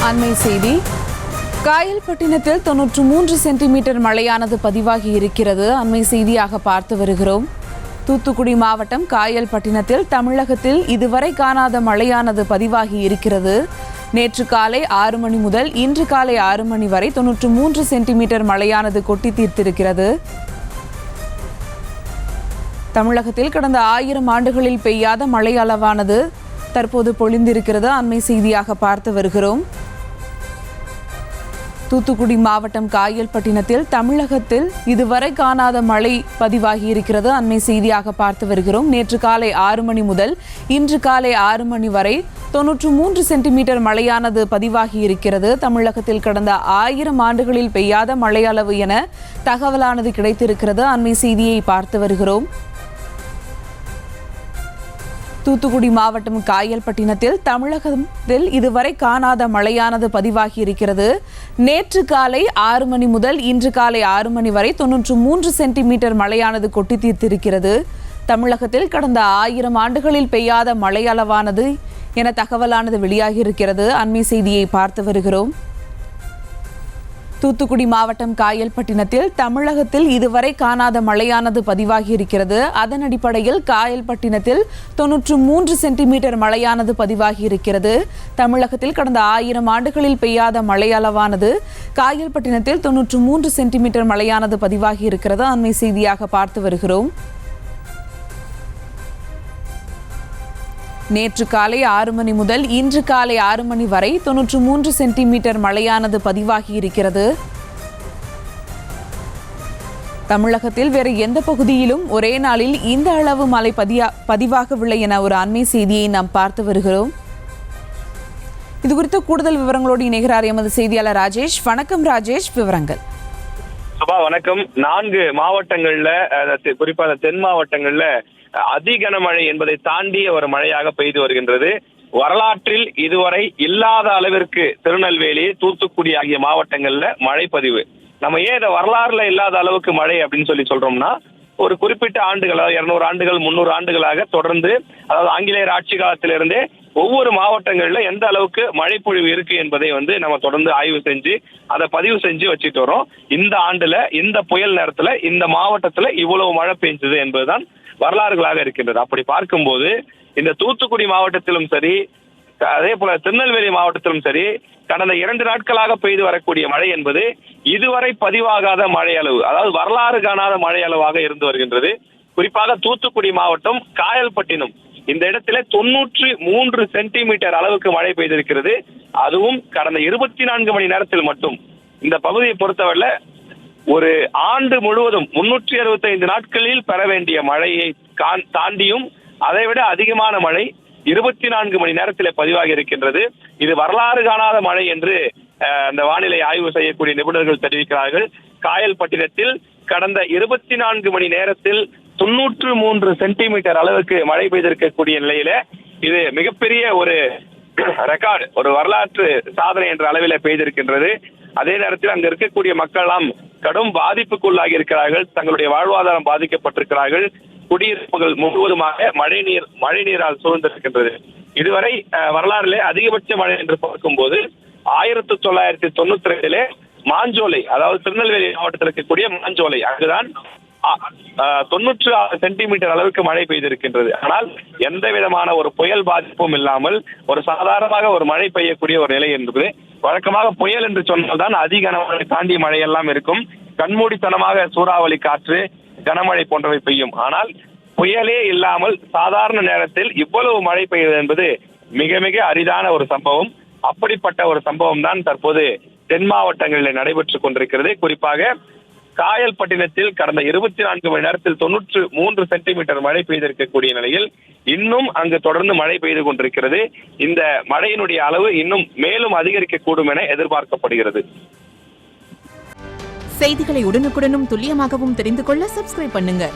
அண்மை செய்தி. காயல்பட்டினத்தில் 93 சென்டிமீட்டர் மழையானது பதிவாகி இருக்கிறது. அண்மை செய்தியாக பார்த்து வருகிறோம். தூத்துக்குடி மாவட்டம் காயல்பட்டினத்தில் தமிழகத்தில் இதுவரை காணாத மழையானது பதிவாகி இருக்கிறது. நேற்று காலை 6 மணி முதல் இன்று காலை 6 மணி வரை 93 சென்டிமீட்டர் மழையானது கொட்டி தீர்த்திருக்கிறது. தமிழகத்தில் கடந்த 1000 ஆண்டுகளில் பெய்யாத மழை அளவானது தற்போது பொழிந்திருக்கிறது. அண்மை செய்தியாக பார்த்து வருகிறோம். தூத்துக்குடி மாவட்டம் காயல்பட்டினத்தில் தமிழகத்தில் இதுவரை காணாத மழை பதிவாகி இருக்கிறது. அண்மை செய்தியாக பார்த்து வருகிறோம். நேற்று காலை 6 மணி முதல் இன்று காலை 6 மணி வரை 93 சென்டிமீட்டர் மழையானது பதிவாகி இருக்கிறது. தமிழகத்தில் கடந்த 1000 ஆண்டுகளில் பெய்யாத மழை அளவு என தகவலானது கிடைத்திருக்கிறது. அண்மை செய்தியை பார்த்து வருகிறோம். தூத்துக்குடி மாவட்டம் காயல்பட்டினத்தில் தமிழகத்தில் இதுவரை காணாத மழையானது பதிவாகி இருக்கிறது. நேற்று காலை 6 மணி முதல் இன்று காலை 6 மணி வரை 93 சென்டிமீட்டர் மழையானது கொட்டி தீர்த்திருக்கிறது. தமிழகத்தில் கடந்த 1000 ஆண்டுகளில் பெய்யாத மழை அளவானது என தகவலானது வெளியாகி இருக்கிறது. அண்மை செய்தியை பார்த்து வருகிறோம். தூத்துக்குடி மாவட்டம் காயல்பட்டினத்தில் தமிழகத்தில் இதுவரை காணாத மழையானது பதிவாகி இருக்கிறது. அதன் அடிப்படையில் காயல்பட்டினத்தில் 93 சென்டிமீட்டர் மழையானது பதிவாகி இருக்கிறது. தமிழகத்தில் கடந்த 1000 ஆண்டுகளில் பெய்யாத மழை அளவானது காயல்பட்டினத்தில் 93 சென்டிமீட்டர் மழையானது பதிவாகி இருக்கிறது. அண்மை செய்தியாக பார்த்து வருகிறோம். நேற்று காலை 6 மணி முதல் இன்று காலை 6 மணி வரை 93 சென்டிமீட்டர் மழையானது பதிவாகி இருக்கிறது. தமிழகத்தில் வேறு எந்த பகுதியிலும் ஒரே நாளில் இந்த அளவு மழை பதிவாகவில்லை என ஒரு அண்மை செய்தியை நாம் பார்த்து வருகிறோம். இது குறித்த கூடுதல் விவரங்களோடு இணைகிறார் எமது செய்தியாளர் ராஜேஷ். வணக்கம் ராஜேஷ், விவரங்கள். வணக்கம். 4 மாவட்டங்கள்ல, குறிப்பாக தென் மாவட்டங்கள்ல அதிகனமழை என்பதை தாண்டிய ஒரு மழையாக பெய்து வருகின்றது. வரலாற்றில் இதுவரை இல்லாத அளவிற்கு திருநெல்வேலி, தூத்துக்குடி ஆகிய மாவட்டங்கள்ல மழை பதிவு. நம்ம ஏன் இதை வரலாறுல இல்லாத அளவுக்கு மழை அப்படின்னு சொல்றோம்னா, ஒரு குறிப்பிட்ட ஆண்டுகள், அதாவது 200 ஆண்டுகள் 300 ஆண்டுகளாக தொடர்ந்து, அதாவது ஆங்கிலேயர் ஆட்சி காலத்திலிருந்தே ஒவ்வொரு மாவட்டங்கள்ல எந்த அளவுக்கு மழை பொழிவு இருக்கு என்பதை நம்ம தொடர்ந்து ஆய்வு செஞ்சு அதை பதிவு செஞ்சு வச்சுட்டு வரோம். இந்த ஆண்டுல இந்த புயல் நேரத்துல இந்த மாவட்டத்துல இவ்வளவு மழை பெஞ்சது என்பதுதான் வரலாறுகளாக இருக்கின்றது. அப்படி பார்க்கும்போது இந்த தூத்துக்குடி மாவட்டத்திலும் சரி, அதே போல திருநெல்வேலி மாவட்டத்திலும் சரி, கடந்த 2 நாட்களாக பெய்து வரக்கூடிய மழை என்பது இதுவரை பதிவாகாத மழை அளவு, அதாவது வரலாறு காணாத மழை அளவாக இருந்து வருகின்றது. குறிப்பாக தூத்துக்குடி மாவட்டம் காயல்பட்டினம் இந்த இடத்துல 93 சென்டிமீட்டர் அளவுக்கு மழை பெய்திருக்கிறது. அதுவும் கடந்த 24 மணி நேரத்தில் மட்டும். இந்த பகுதியை பொறுத்தவரை ஒரு ஆண்டு முழுவதும் 365 நாட்களில் பெற வேண்டிய மழையை தாண்டியும் அதைவிட அதிகமான மழை 24 மணி நேரத்தில் பதிவாகி இருக்கின்றது. இது வரலாறு காணாத மழை என்று அந்த வானிலை ஆய்வு செய்யக்கூடிய நிபுணர்கள் தெரிவிக்கிறார்கள். காயல்பட்டினத்தில் கடந்த 24 மணி நேரத்தில் 93 சென்டிமீட்டர் அளவுக்கு மழை பெய்திருக்கக்கூடிய நிலையில இது மிகப்பெரிய ஒரு ரெக்கார்டு, ஒரு வரலாற்று சாதனை என்ற அளவில் பெய்திருக்கின்றது. அதே நேரத்தில் அங்க இருக்கக்கூடிய மக்கள் எல்லாம் கடும் பாதிப்புக்குள்ளாகி இருக்கிறார்கள். தங்களுடைய வாழ்வாதாரம் பாதிக்கப்பட்டிருக்கிறார்கள். குடியிருப்புகள் முழுவதுமாக மழை நீரால் சூழ்ந்திருக்கின்றது. இதுவரை வரலாறுல அதிகபட்ச மழை என்று பார்க்கும்போது 1992 மாஞ்சோலை, அதாவது திருநெல்வேலி மாவட்டத்தில் இருக்கக்கூடிய மாஞ்சோலை, அங்குதான் 96 சென்டிமீட்டர் அளவுக்கு மழை பெய்திருக்கின்றது. ஆனால் எந்த விதமான ஒரு புயல் பாதிப்பும் இல்லாமல் ஒரு சாதாரணமாக ஒரு மழை பெய்யக்கூடிய ஒரு நிலை என்பது. வழக்கமாக புயல் என்று சொன்னால்தான் அதிக கனமழை தாண்டிய மழையெல்லாம் இருக்கும். கண்மூடித்தனமாக சூறாவளி காற்று, கனமழை போன்றவை பெய்யும். ஆனால் புயலே இல்லாமல் சாதாரண நேரத்தில் இவ்வளவு மழை பெய்வது என்பது மிக மிக அரிதான ஒரு சம்பவம். அப்படிப்பட்ட ஒரு சம்பவம் தான் தற்போது தென் மாவட்டங்களில் நடைபெற்றுக் கொண்டிருக்கிறது. குறிப்பாக காயல்பட்டினத்தில் கடந்த 24 மணி நேரத்தில் 93 சென்டிமீட்டர் மழை பெய்திருக்கக்கூடிய நிலையில் இன்னும் அங்கு தொடர்ந்து மழை பெய்து கொண்டிருக்கிறது. இந்த மழையினுடைய அளவு இன்னும் மேலும் அதிகரிக்கக்கூடும் என எதிர்பார்க்கப்படுகிறது. செய்திகளை உடனுக்குடனும் துல்லியமாகவும் தெரிந்து கொள்ள சப்ஸ்கிரைப் பண்ணுங்க.